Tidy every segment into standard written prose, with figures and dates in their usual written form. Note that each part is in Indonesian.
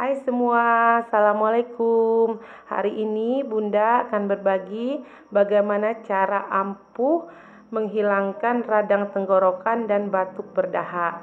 Hai semua, Assalamualaikum. Hari ini Bunda akan berbagi bagaimana cara ampuh menghilangkan radang tenggorokan dan batuk berdahak.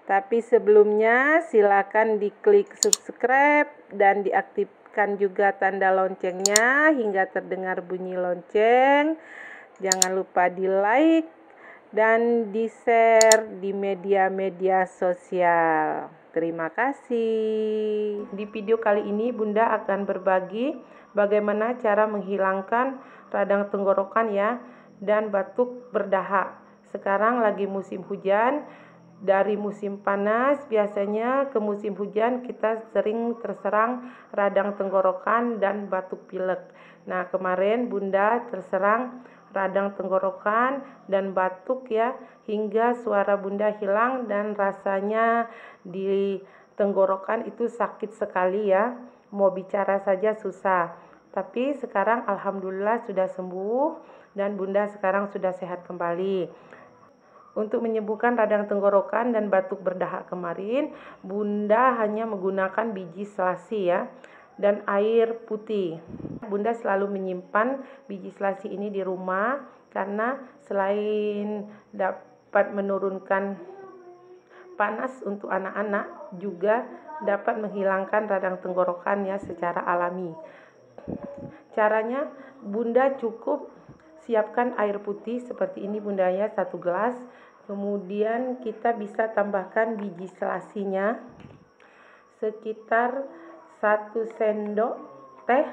Tapi sebelumnya silakan diklik subscribe dan diaktifkan juga tanda loncengnya hingga terdengar bunyi lonceng. Jangan lupa di like dan di share di media-media sosial. Terima kasih. Di video kali ini Bunda akan berbagi bagaimana cara menghilangkan radang tenggorokan ya dan batuk berdahak. Sekarang lagi musim hujan. Dari musim panas biasanya ke musim hujan kita sering terserang radang tenggorokan dan batuk pilek. Nah, kemarin Bunda terserang radang tenggorokan dan batuk ya, hingga suara Bunda hilang dan rasanya di tenggorokan itu sakit sekali ya. Mau bicara saja susah. Tapi sekarang alhamdulillah sudah sembuh dan Bunda sekarang sudah sehat kembali. Untuk menyembuhkan radang tenggorokan dan batuk berdahak kemarin, Bunda hanya menggunakan biji selasi ya dan air putih. Bunda selalu menyimpan biji selasi ini di rumah karena selain dapat menurunkan panas untuk anak-anak, juga dapat menghilangkan radang tenggorokan ya secara alami. Caranya, Bunda cukup siapkan air putih seperti ini Bunda ya, 1 gelas. Kemudian kita bisa tambahkan biji selasinya sekitar 1 sendok teh.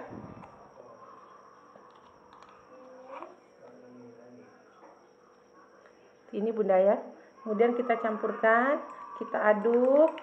Ini Bunda ya. Kemudian kita campurkan, kita aduk.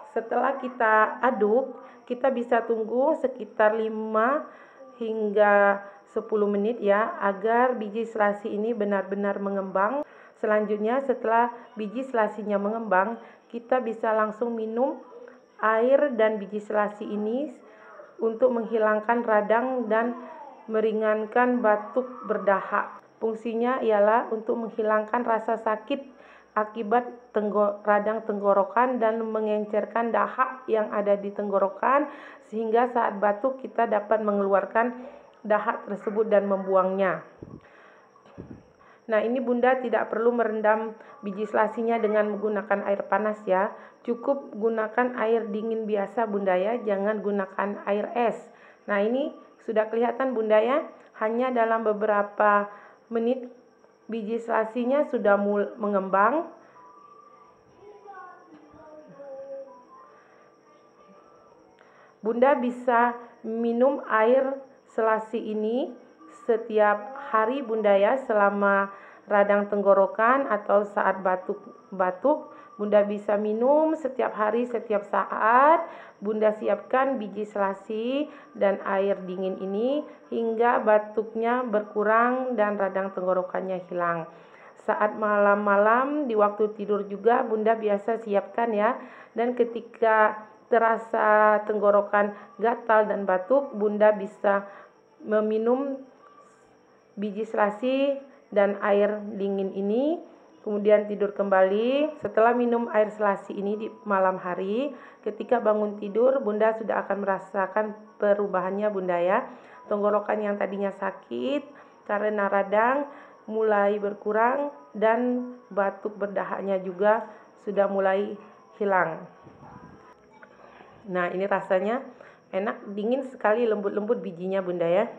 Setelah kita aduk, kita bisa tunggu sekitar 5 hingga 10 menit ya, agar biji selasi ini benar-benar mengembang. Selanjutnya setelah biji selasinya mengembang, kita bisa langsung minum air dan biji selasi ini untuk menghilangkan radang dan meringankan batuk berdahak. Fungsinya ialah untuk menghilangkan rasa sakit akibat radang tenggorokan dan mengencerkan dahak yang ada di tenggorokan, sehingga saat batuk kita dapat mengeluarkan dahak tersebut dan membuangnya. Nah, ini Bunda tidak perlu merendam biji selasinya dengan menggunakan air panas ya. Cukup gunakan air dingin biasa Bunda ya, jangan gunakan air es. Nah, ini sudah kelihatan Bunda ya, hanya dalam beberapa menit biji selasinya sudah mengembang. Bunda bisa minum air selasi ini setiap hari Bunda ya, selama radang tenggorokan atau saat batuk. Bunda bisa minum setiap hari, setiap saat. Bunda siapkan biji selasi dan air dingin ini hingga batuknya berkurang dan radang tenggorokannya hilang. Saat malam-malam di waktu tidur juga Bunda biasa siapkan ya. Dan ketika terasa tenggorokan gatal dan batuk, Bunda bisa meminum biji selasi dan air dingin ini, kemudian tidur kembali. Setelah minum air selasi ini di malam hari, ketika bangun tidur Bunda sudah akan merasakan perubahannya Bunda ya. Tenggorokan yang tadinya sakit karena radang mulai berkurang dan batuk berdahaknya juga sudah mulai hilang. Nah, ini rasanya enak, dingin sekali, lembut-lembut bijinya Bunda ya.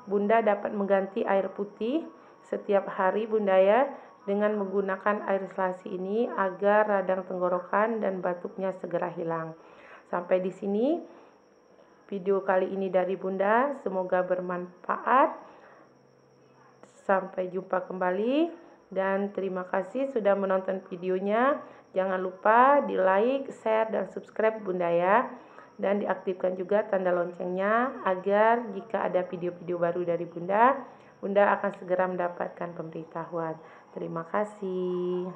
Bunda dapat mengganti air putih setiap hari Bunda ya, dengan menggunakan air selasi ini agar radang tenggorokan dan batuknya segera hilang. Sampai di sini video kali ini dari Bunda, semoga bermanfaat. Sampai jumpa kembali dan terima kasih sudah menonton videonya. Jangan lupa di like, share, dan subscribe Bunda ya. dan diaktifkan juga tanda loncengnya agar jika ada video-video baru dari Bunda, Bunda akan segera mendapatkan pemberitahuan. Terima kasih.